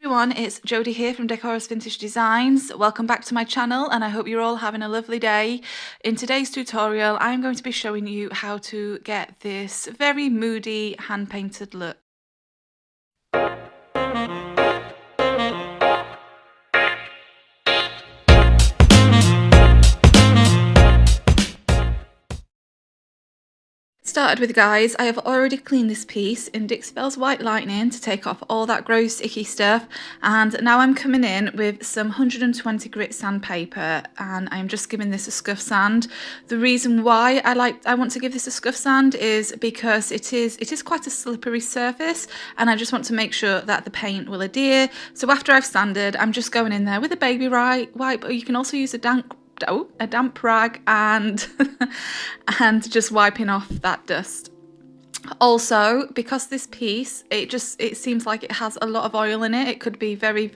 Everyone, it's Jodie here from Decorous Vintage Designs. Welcome back to my channel and I hope you're all having a lovely day. In today's tutorial I'm going to be showing you how to get this very moody hand painted look. Started with, guys, I have already cleaned this piece in Dixie Belle's White Lightning to take off all that gross icky stuff, and now I'm coming in with some 120 grit sandpaper and I'm just giving this a scuff sand. The reason why I want to give this a scuff sand is because it is quite a slippery surface and I just want to make sure that the paint will adhere. So after I've sanded, I'm just going in there with a baby wipe, or you can also use a damp rag and and just wiping off that dust. Also, because this piece, it seems like it has a lot of oil in it, it could be very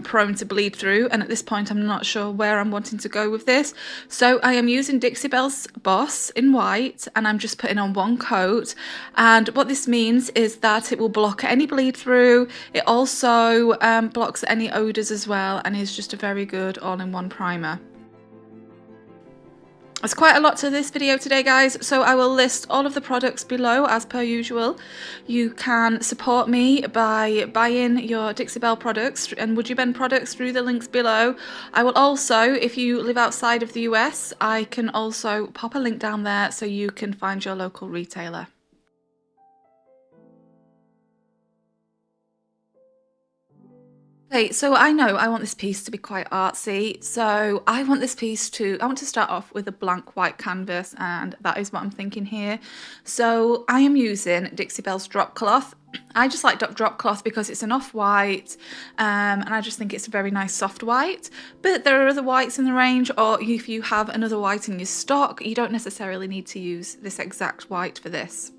prone to bleed through, and at this point I'm not sure where I'm wanting to go with this. So I am using Dixie Belle's Boss in white and I'm just putting on one coat, and what this means is that it will block any bleed through. It also blocks any odours as well and is just a very good all-in-one primer. There's quite a lot to this video today, guys, so I will list all of the products below as per usual. You can support me by buying your Dixie Belle products and Would You Bend products through the links below. I will also, if you live outside of the US, I can also pop a link down there so you can find your local retailer. Okay, so I know I want this piece to be quite artsy, so I want to start off with a blank white canvas, and that is what I'm thinking here. So I am using Dixie Belle's drop cloth. I just like drop cloth because it's an off-white, and I just think it's a very nice soft white. But there are other whites in the range, or if you have another white in your stock, you don't necessarily need to use this exact white for this.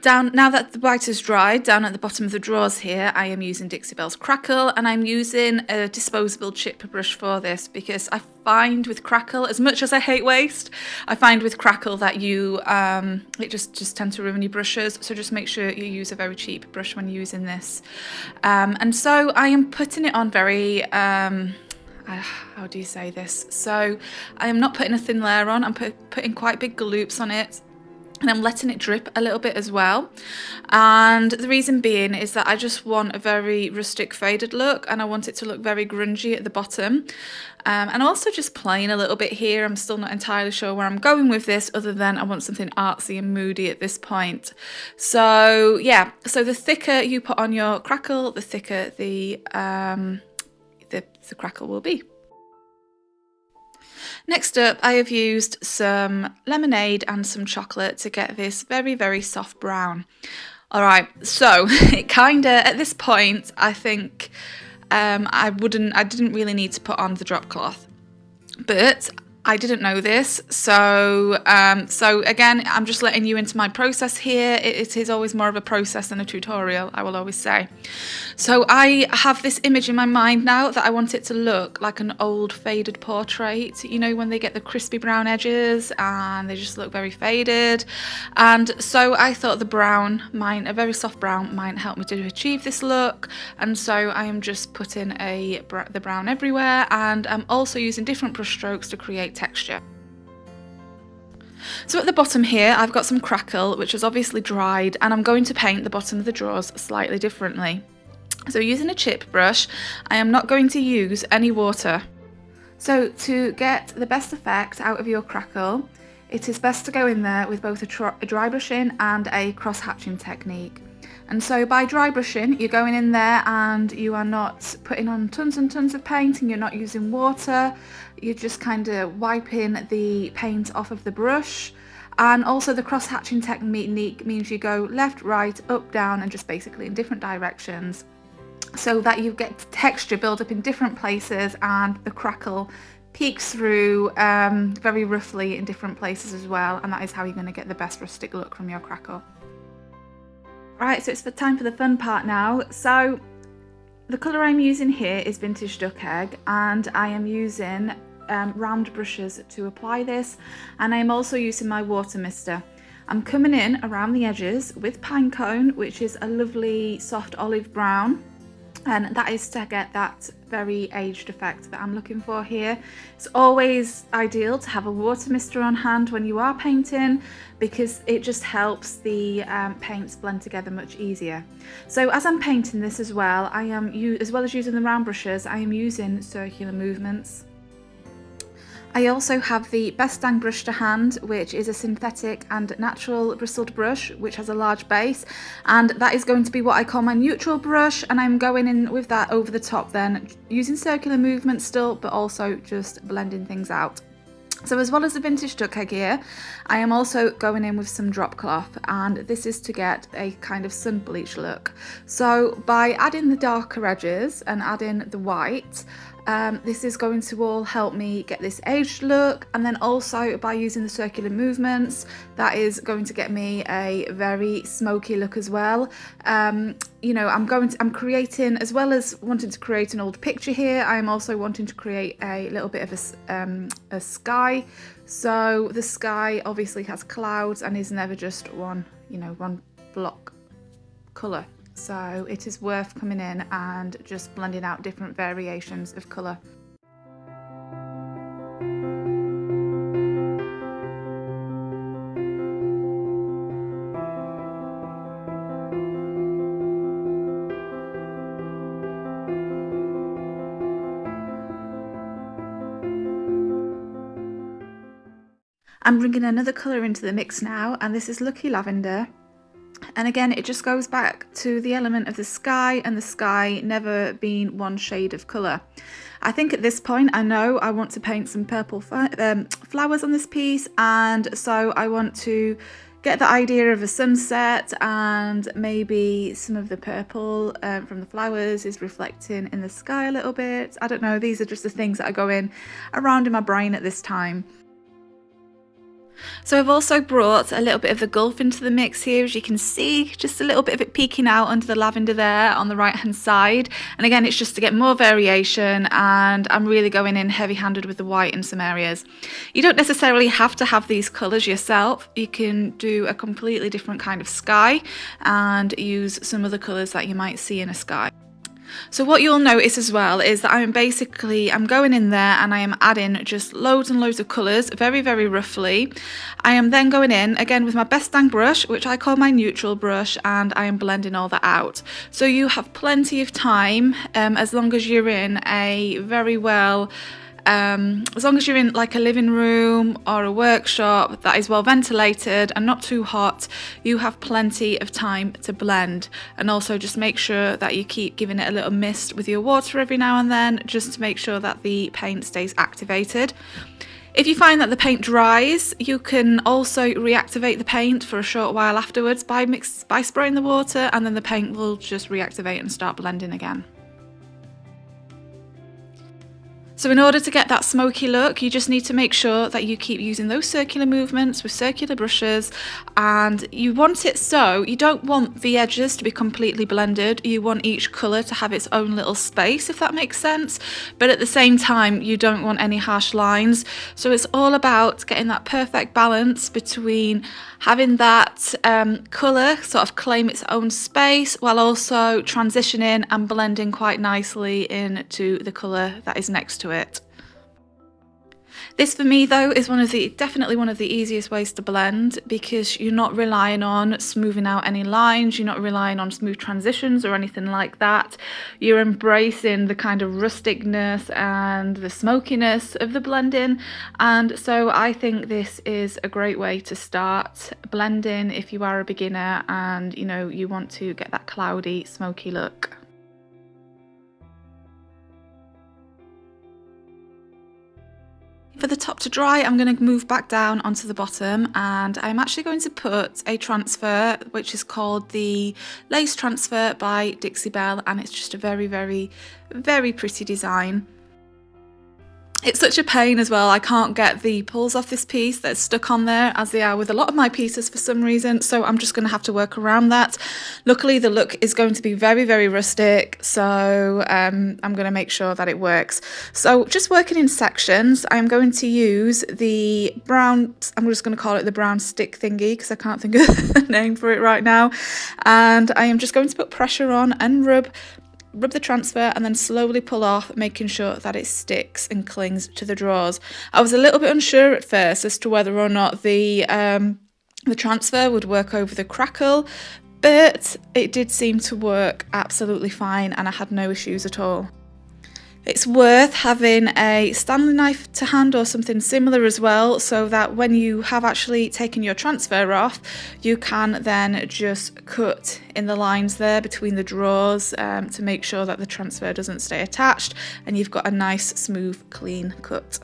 Now that the white has dried, down at the bottom of the drawers here, I am using Dixie Belle's Crackle, and I'm using a disposable chip brush for this because I find with Crackle, as much as I hate waste, I find with Crackle that it just tends to ruin your brushes, so just make sure you use a very cheap brush when using this. And so I am putting it on very, how do you say this? So I am not putting a thin layer on, I'm putting quite big galoops on it. And I'm letting it drip a little bit as well, and the reason being is that I just want a very rustic faded look and I want it to look very grungy at the bottom, and also just plain a little bit here. I'm still not entirely sure where I'm going with this, other than I want something artsy and moody at this point. So yeah, so the thicker you put on your Crackle, the thicker the Crackle will be. Next up, I have used some lemonade and some chocolate to get this very soft brown. Alright, so it kinda, at this point, I think I didn't really need to put on the drop cloth, but I didn't know this, so again, I'm just letting you into my process here. It is always more of a process than a tutorial, I will always say. So I have this image in my mind now that I want it to look like an old faded portrait, you know, when they get the crispy brown edges and they just look very faded. And so I thought a very soft brown might help me to achieve this look, and so I am just putting the brown everywhere, and I'm also using different brush strokes to create texture. So at the bottom here I've got some Crackle, which is obviously dried, and I'm going to paint the bottom of the drawers slightly differently. So using a chip brush, I am not going to use any water. So to get the best effect out of your Crackle, it is best to go in there with both a dry brushing and a cross-hatching technique. And so by dry brushing, you're going in there and you are not putting on tons and tons of paint, and you're not using water. You're just kind of wiping the paint off of the brush. And also the cross-hatching technique means you go left, right, up, down, and just basically in different directions, so that you get texture build up in different places and the Crackle peeks through very roughly in different places as well, and that is how you're going to get the best rustic look from your Crackle. Right, so it's the time for the fun part now. So the colour I'm using here is Vintage Duck Egg, and I am using round brushes to apply this, and I am also using my water mister. I'm coming in around the edges with pine cone, which is a lovely soft olive brown, and that is to get that very aged effect that I'm looking for here. It's always ideal to have a water mister on hand when you are painting, because it just helps the paints blend together much easier. So as I'm painting this as well, as well as using the round brushes, I am using circular movements. I also have the Best Dang brush to hand, which is a synthetic and natural bristled brush which has a large base, and that is going to be what I call my neutral brush, and I'm going in with that over the top then, using circular movement still, but also just blending things out. So as well as the vintage duck egg here, I am also going in with some drop cloth, and this is to get a kind of sun bleach look. So by adding the darker edges and adding the white, this is going to all help me get this aged look, and then also by using the circular movements, that is going to get me a very smoky look as well. You know, I'm creating, as well as wanting to create an old picture here, I am also wanting to create a little bit of a sky. So the sky obviously has clouds and is never just one, you know, one block colour. So it is worth coming in and just blending out different variations of colour. I'm bringing another colour into the mix now, and this is Lucky Lavender. And again, it just goes back to the element of the sky, and the sky never being one shade of colour. I think at this point I know I want to paint some purple flowers on this piece, and so I want to get the idea of a sunset, and maybe some of the purple from the flowers is reflecting in the sky a little bit. I don't know, these are just the things that are going around in my brain at this time. So I've also brought a little bit of the gulf into the mix here, as you can see, just a little bit of it peeking out under the lavender there on the right hand side. And again, it's just to get more variation, and I'm really going in heavy handed with the white in some areas. You don't necessarily have to have these colours yourself. You can do a completely different kind of sky and use some of the colours that you might see in a sky. So what you'll notice as well is that I'm going in there and I am adding just loads and loads of colours very, very roughly. I am then going in again with my Best Dang brush, which I call my neutral brush, and I am blending all that out. So you have plenty of time, as long as you're in a very well as long as you're in like a living room or a workshop that is well ventilated and not too hot, you have plenty of time to blend. And also just make sure that you keep giving it a little mist with your water every now and then, just to make sure that the paint stays activated. If you find that the paint dries, you can also reactivate the paint for a short while afterwards by spraying the water, and then the paint will just reactivate and start blending again. So in order to get that smoky look, you just need to make sure that you keep using those circular movements with circular brushes, and you want it so you don't want the edges to be completely blended. You want each colour to have its own little space, if that makes sense, but at the same time you don't want any harsh lines. So it's all about getting that perfect balance between having that colour sort of claim its own space while also transitioning and blending quite nicely into the colour that is next to it. This for me though is definitely one of the easiest ways to blend, because you're not relying on smoothing out any lines, you're not relying on smooth transitions or anything like that. You're embracing the kind of rusticness and the smokiness of the blending, and so I think this is a great way to start blending if you are a beginner and you want to get that cloudy, smoky look. For the top to dry, I'm going to move back down onto the bottom, and I'm actually going to put a transfer which is called the Lace Transfer by Dixie Belle, and it's just a very, very, very pretty design. It's such a pain as well. I can't get the pulls off this piece that's stuck on there, as they are with a lot of my pieces for some reason, so I'm just going to have to work around that. Luckily the look is going to be very, very rustic, so I'm going to make sure that it works. So just working in sections, I'm going to use the brown, I'm just going to call it the brown stick thingy because I can't think of a name for it right now, and I am just going to put pressure on and rub the transfer and then slowly pull off, making sure that it sticks and clings to the drawers. I was a little bit unsure at first as to whether or not the transfer would work over the Crackle, but it did seem to work absolutely fine and I had no issues at all. It's worth having a Stanley knife to hand or something similar as well, so that when you have actually taken your transfer off, you can then just cut in the lines there between the drawers to make sure that the transfer doesn't stay attached and you've got a nice, smooth, clean cut.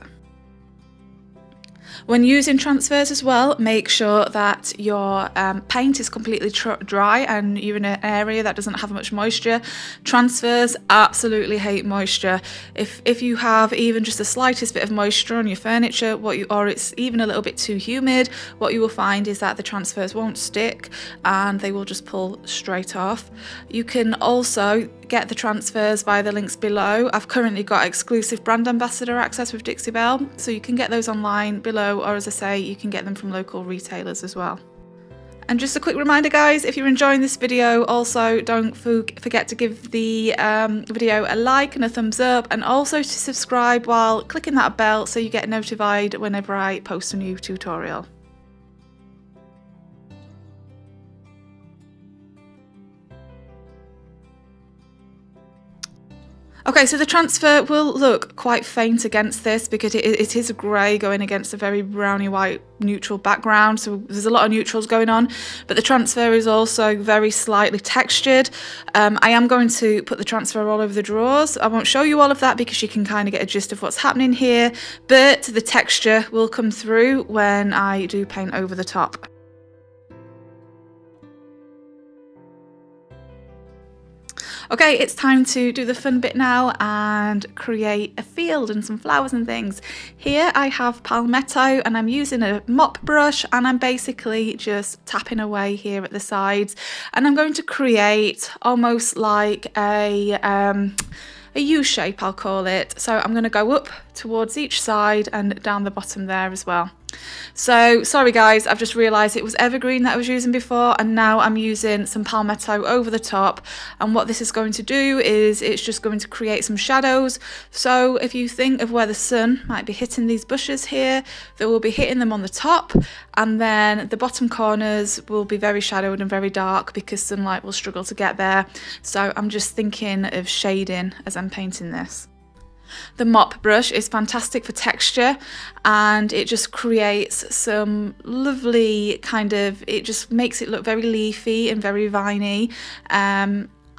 When using transfers as well, make sure that your paint is completely dry and you're in an area that doesn't have much moisture. Transfers absolutely hate moisture. If you have even just the slightest bit of moisture on your furniture, or it's even a little bit too humid, what you will find is that the transfers won't stick and they will just pull straight off. You can also get the transfers via the links below. I've currently got exclusive brand ambassador access with Dixie Belle, so you can get those online below, or as I say, you can get them from local retailers as well. And just a quick reminder guys, if you're enjoying this video, also don't forget to give the video a like and a thumbs up, and also to subscribe while clicking that bell so you get notified whenever I post a new tutorial. Okay, so the transfer will look quite faint against this because it is a grey going against a very browny white neutral background, so there's a lot of neutrals going on, but the transfer is also very slightly textured. I am going to put the transfer all over the drawers. I won't show you all of that because you can kind of get a gist of what's happening here, but the texture will come through when I do paint over the top. Okay, it's time to do the fun bit now and create a field and some flowers and things. Here I have palmetto and I'm using a mop brush and I'm basically just tapping away here at the sides, and I'm going to create almost like a U shape, I'll call it. So I'm going to go up towards each side and down the bottom there as well. So sorry guys, I've just realised it was Evergreen that I was using before, and now I'm using some palmetto over the top, and what this is going to do is it's just going to create some shadows. So if you think of where the sun might be hitting these bushes here, they will be hitting them on the top, and then the bottom corners will be very shadowed and very dark because sunlight will struggle to get there. So I'm just thinking of shading as I'm painting this. The mop brush is fantastic for texture and it just creates some lovely it just makes it look very leafy and very viney.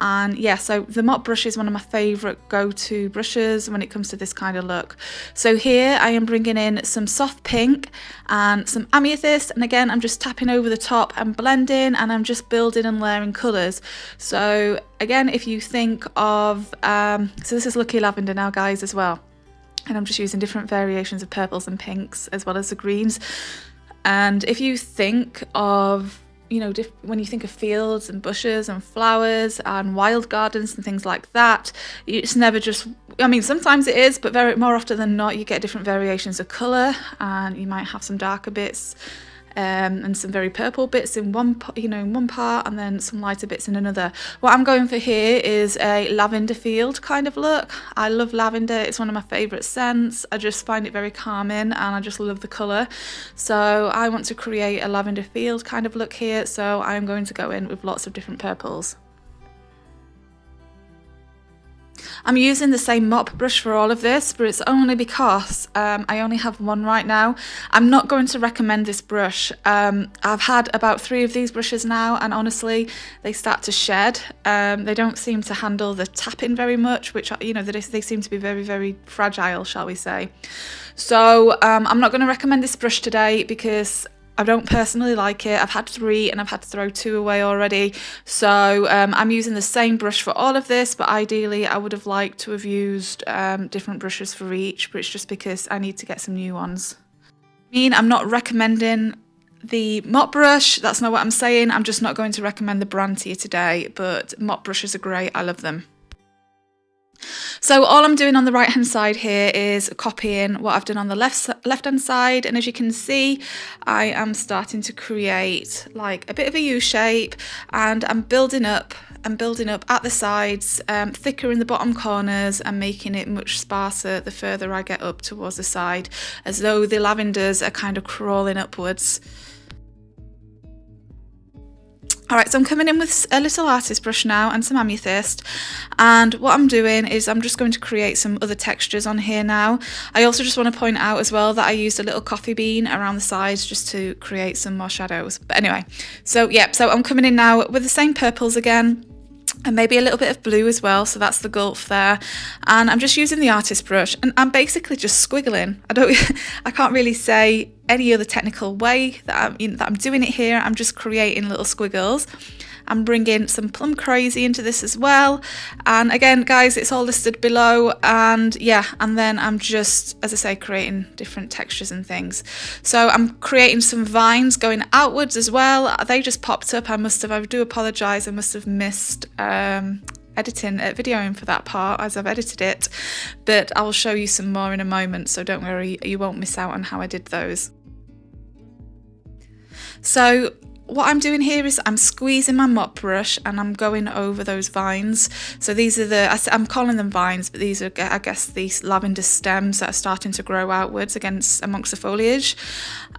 And yeah, so the mop brush is one of my favourite go-to brushes when it comes to this kind of look. So here I am bringing in some soft pink and some amethyst, and again I'm just tapping over the top and blending, and I'm just building and layering colours. So again, if you think of so this is Lucky Lavender now guys as well, and I'm just using different variations of purples and pinks as well as the greens. And if you think of, you know, when you think of fields and bushes and flowers and wild gardens and things like that, it's never just, I mean sometimes it is, but more often than not you get different variations of colour, and you might have some darker bits and some very purple bits in one part, and then some lighter bits in another. What I'm going for here is a lavender field kind of look. I love lavender, it's one of my favourite scents. I just find it very calming and I just love the colour. So I want to create a lavender field kind of look here, so I'm going to go in with lots of different purples. I'm using the same mop brush for all of this, but it's only because I only have one right now. I'm not going to recommend this brush. I've had about 3 of these brushes now, and honestly they start to shed. They don't seem to handle the tapping very much, which, you know, they seem to be very, very fragile, shall we say. So I'm not going to recommend this brush today because I don't personally like it. I've had 3 and I've had to throw 2 away already. So I'm using the same brush for all of this, but ideally I would have liked to have used different brushes for each, but it's just because I need to get some new ones. I'm not recommending the mop brush, that's not what I'm saying. I'm just not going to recommend the brand to you today, but mop brushes are great, I love them. So all I'm doing on the right hand side here is copying what I've done on the left hand side, and as you can see I am starting to create like a bit of a U shape, and I'm building up at the sides, thicker in the bottom corners and making it much sparser the further I get up towards the side, as though the lavenders are kind of crawling upwards. Alright, so I'm coming in with a little artist brush now and some amethyst, and what I'm doing is I'm just going to create some other textures on here now. I also just want to point out as well that I used a little coffee bean around the sides just to create some more shadows. But anyway, so yeah, so I'm coming in now with the same purples again, and maybe a little bit of blue as well, so that's the gulf there, and I'm just using the artist brush and I'm basically just squiggling. I can't really say any other technical way that I'm doing it here. I'm just creating little squiggles. I'm bringing some Plum Crazy into this as well, and again guys, it's all listed below, and yeah, and then I'm just, as I say, creating different textures and things. So I'm creating some vines going outwards as well. They just popped up. I do apologise, I must have missed videoing for that part as I've edited it, but I will show you some more in a moment, so don't worry, you won't miss out on how I did those. So what I'm doing here is I'm squeezing my mop brush and I'm going over those vines. So these are I'm calling them vines, but these are, I guess, these lavender stems that are starting to grow outwards amongst the foliage.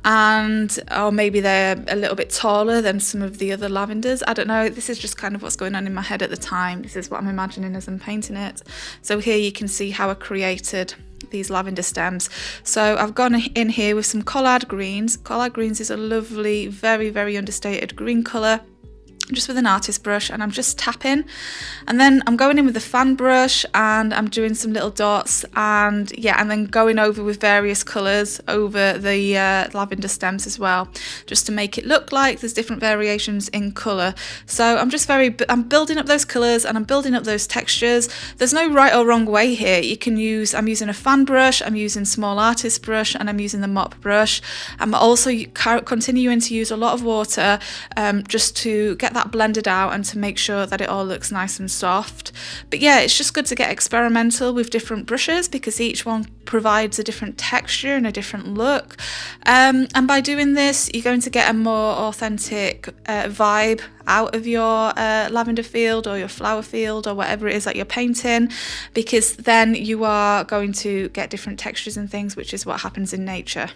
And or maybe they're a little bit taller than some of the other lavenders. I don't know. This is just kind of what's going on in my head at the time. This is what I'm imagining as I'm painting it. So here you can see how I created these lavender stems. So I've gone in here with some collard greens. Collard greens is a lovely, very, very understated green colour, just with an artist brush, and I'm just tapping, and then I'm going in with the fan brush and I'm doing some little dots, and yeah, and then going over with various colours over the lavender stems as well, just to make it look like there's different variations in colour. So I'm building up those colours and I'm building up those textures. There's no right or wrong way here. I'm using a fan brush, I'm using small artist brush, and I'm using the mop brush. I'm also continuing to use a lot of water just to get that blended out and to make sure that it all looks nice and soft. But yeah, it's just good to get experimental with different brushes because each one provides a different texture and a different look, and by doing this you're going to get a more authentic vibe out of your lavender field or your flower field or whatever it is that you're painting, because then you are going to get different textures and things, which is what happens in nature.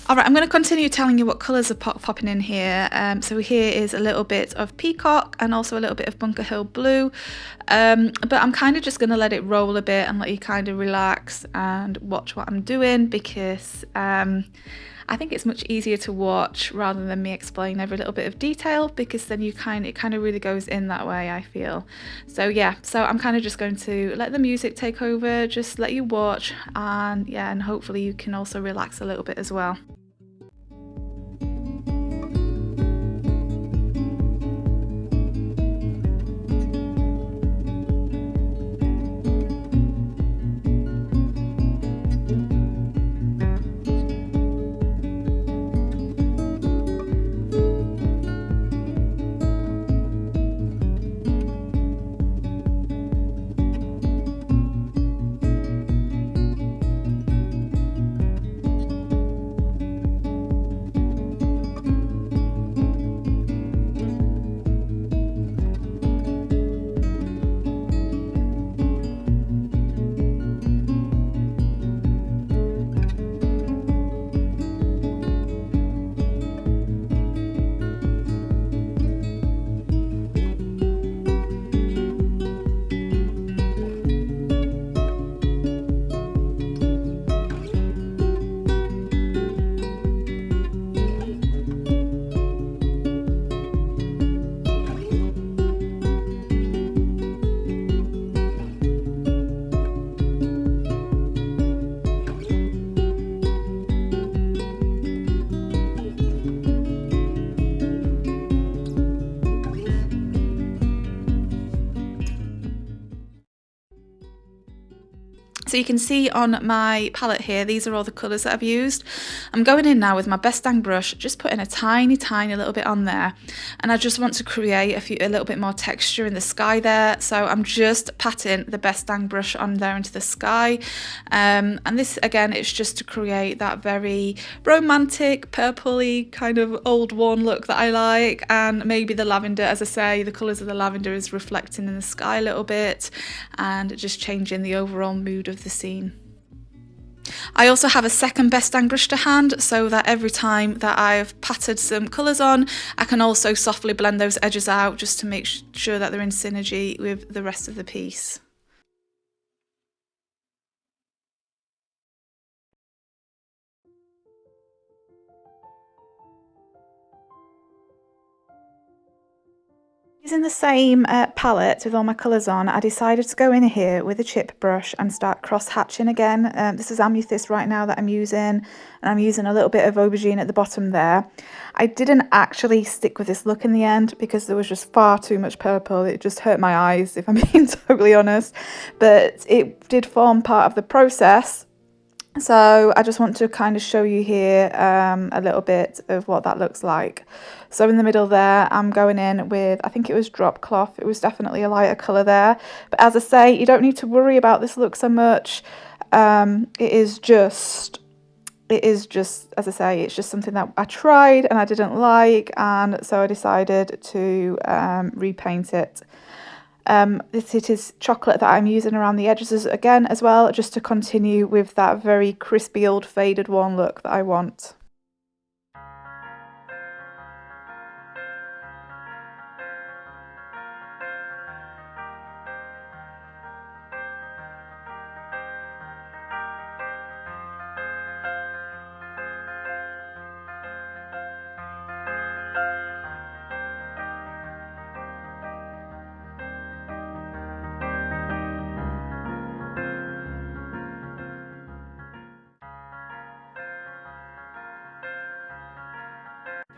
Alright, I'm going to continue telling you what colours are popping in here. So here is a little bit of peacock and also a little bit of Bunker Hill blue. But I'm kind of just going to let it roll a bit and let you kind of relax and watch what I'm doing, because I think it's much easier to watch rather than me explain every little bit of detail, because then it kind of really goes in that way, I feel. So yeah, so I'm kind of just going to let the music take over, just let you watch, and yeah, and hopefully you can also relax a little bit as well. So you can see on my palette here, these are all the colours that I've used. I'm going in now with my Best Dang brush, just putting a tiny little bit on there. And I just want to create a little bit more texture in the sky there. So I'm just patting the Best Dang brush on there into the sky. And this, again, it's just to create that very romantic, purpley, kind of old worn look that I like. And maybe the lavender, as I say, the colours of the lavender is reflecting in the sky a little bit and just changing the overall mood of the scene. I also have a second Best Dang brush to hand, so that every time that I've patted some colours on, I can also softly blend those edges out just to make sure that they're in synergy with the rest of the piece. Using the same palette with all my colours on, I decided to go in here with a chip brush and start cross-hatching again. This is Amethyst right now that I'm using, and I'm using a little bit of aubergine at the bottom there. I didn't actually stick with this look in the end because there was just far too much purple. It just hurt my eyes, if I'm being totally honest, but it did form part of the process. So I just want to kind of show you here a little bit of what that looks like. So in the middle there, I'm going in with, I think it was drop cloth. It was definitely a lighter colour there. But as I say, you don't need to worry about this look so much. It is just, as I say, it's just something that I tried and I didn't like. And so I decided to repaint it. It is chocolate that I'm using around the edges again as well, just to continue with that very crispy old faded worn look that I want.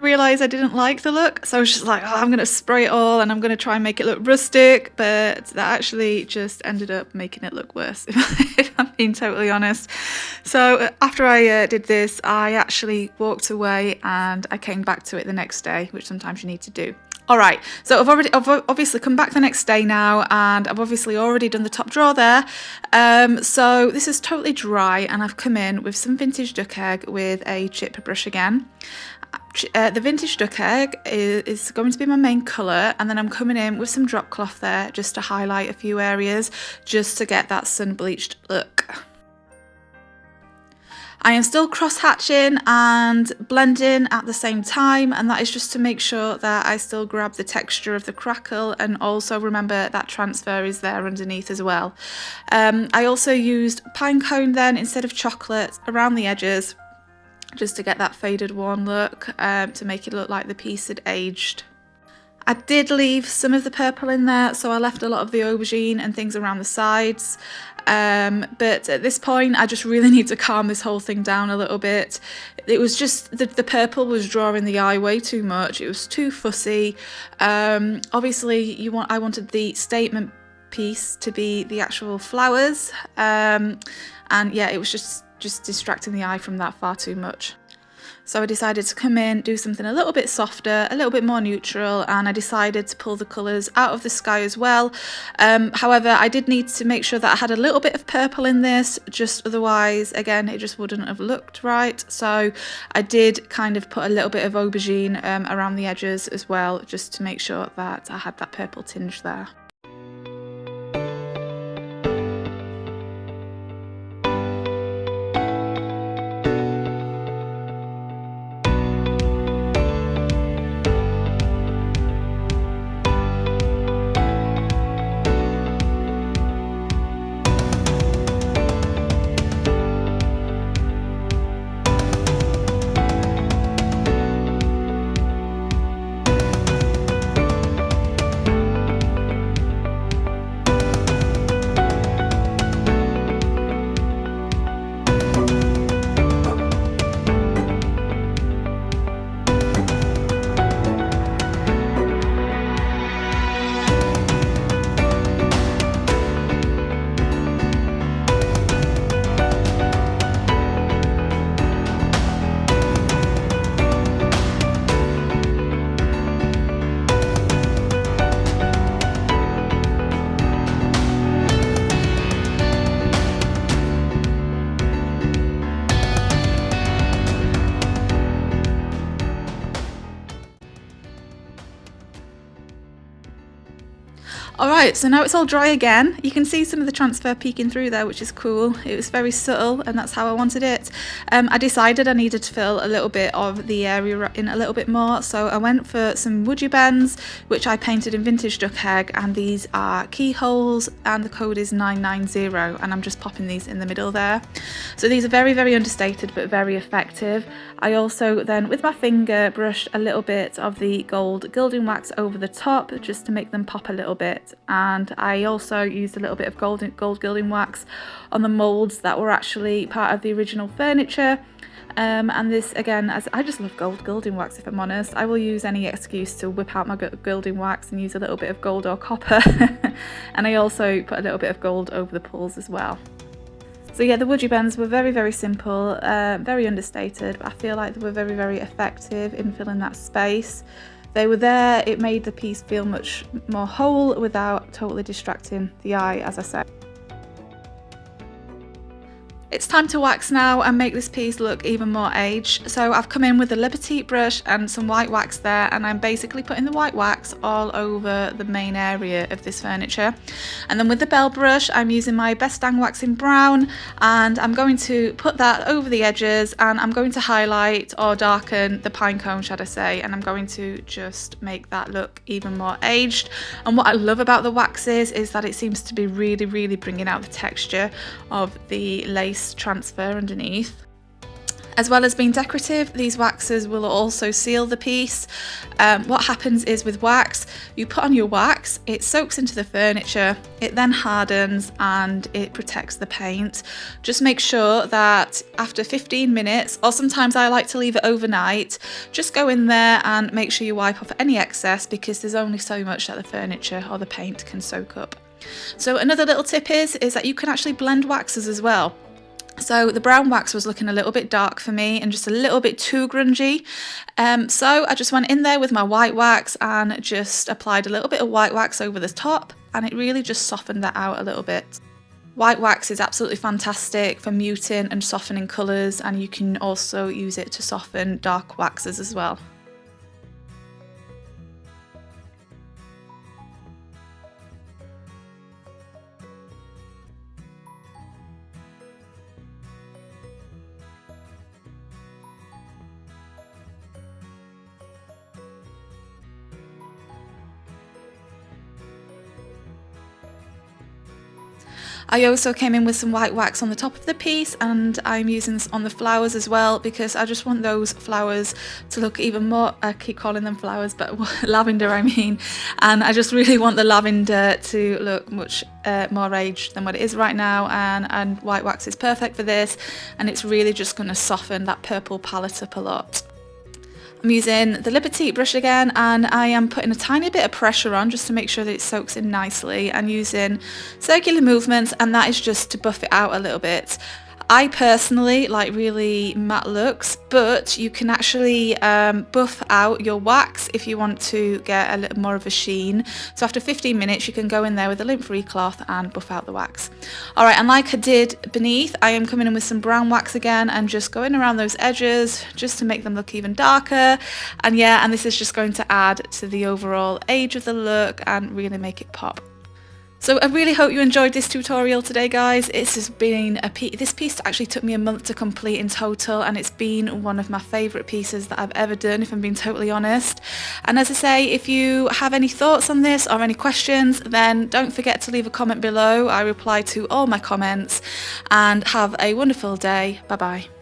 Realised I didn't like the look, so I was just like, oh, I'm going to spray it all and I'm going to try and make it look rustic, but that actually just ended up making it look worse, if I'm being totally honest. So after I did this, I actually walked away and I came back to it the next day, which sometimes you need to do. Alright, so I've obviously come back the next day now, and I've obviously already done the top drawer there. So this is totally dry, and I've come in with some vintage duck egg with a chip brush again. The vintage duck egg is going to be my main colour, and then I'm coming in with some drop cloth there just to highlight a few areas, just to get that sun bleached look. I am still cross-hatching and blending at the same time, and that is just to make sure that I still grab the texture of the crackle, and also remember that transfer is there underneath as well. I also used pine cone then instead of chocolate around the edges, just to get that faded worn look, to make it look like the piece had aged. I did leave some of the purple in there, so I left a lot of the aubergine and things around the sides. But at this point, I just really need to calm this whole thing down a little bit. It was just the purple was drawing the eye way too much. It was too fussy. Obviously, I wanted the statement piece to be the actual flowers, and yeah, it was just distracting the eye from that far too much. So I decided to come in, do something a little bit softer, a little bit more neutral, and I decided to pull the colours out of the sky as well. However, I did need to make sure that I had a little bit of purple in this, just otherwise, again, it just wouldn't have looked right. So I did kind of put a little bit of aubergine around the edges as well, just to make sure that I had that purple tinge there. Alright, so now it's all dry again. You can see some of the transfer peeking through there, which is cool. It was very subtle and that's how I wanted it. I decided I needed to fill a little bit of the area in a little bit more, so I went for some woody bends, which I painted in vintage duck egg, and these are keyholes and the code is 990, and I'm just popping these in the middle there. So these are very, very understated but very effective. I also then with my finger brushed a little bit of the gold gilding wax over the top just to make them pop a little bit, and I also used a little bit of gold gilding wax on the moulds that were actually part of the original furniture. And this again, as I just love gold gilding wax, if I'm honest. I will use any excuse to whip out my gilding wax and use a little bit of gold or copper. And I also put a little bit of gold over the pulls as well. So yeah, the woody bends were very, very simple, very understated, but I feel like they were very, very effective in filling that space. They were there, it made the piece feel much more whole without totally distracting the eye, as I said. It's time to wax now and make this piece look even more aged. So I've come in with a Liberty brush and some white wax there, and I'm basically putting the white wax all over the main area of this furniture. And then with the Belle brush, I'm using my Best Dang wax in brown, and I'm going to put that over the edges, and I'm going to highlight or darken the pine cone, should I say, and I'm going to just make that look even more aged. And what I love about the waxes is that it seems to be really, really bringing out the texture of the lace transfer underneath. As well as being decorative, these waxes will also seal the piece. What happens is with wax, you put on your wax, it soaks into the furniture, it then hardens and it protects the paint. Just make sure that after 15 minutes, or sometimes I like to leave it overnight, just go in there and make sure you wipe off any excess, because there's only so much that the furniture or the paint can soak up. So another little tip is that you can actually blend waxes as well. So the brown wax was looking a little bit dark for me and just a little bit too grungy. So I just went in there with my white wax and just applied a little bit of white wax over the top, and it really just softened that out a little bit. White wax is absolutely fantastic for muting and softening colours, and you can also use it to soften dark waxes as well. I also came in with some white wax on the top of the piece, and I'm using this on the flowers as well, because I just want those flowers to look even more, I keep calling them flowers, but lavender I mean, and I just really want the lavender to look much more aged than what it is right now, and white wax is perfect for this, and it's really just going to soften that purple palette up a lot. I'm using the Liberty brush again, and I am putting a tiny bit of pressure on just to make sure that it soaks in nicely, and using circular movements, and that is just to buff it out a little bit. I personally like really matte looks, but you can actually buff out your wax if you want to get a little more of a sheen. So after 15 minutes you can go in there with a lint-free cloth and buff out the wax. Alright, and like I did beneath, I am coming in with some brown wax again and just going around those edges just to make them look even darker. And yeah, and this is just going to add to the overall age of the look and really make it pop. So I really hope you enjoyed this tutorial today, guys. This has been this piece actually took me a month to complete in total, and it's been one of my favourite pieces that I've ever done, if I'm being totally honest. And as I say, if you have any thoughts on this or any questions, then don't forget to leave a comment below. I reply to all my comments, and have a wonderful day. Bye bye.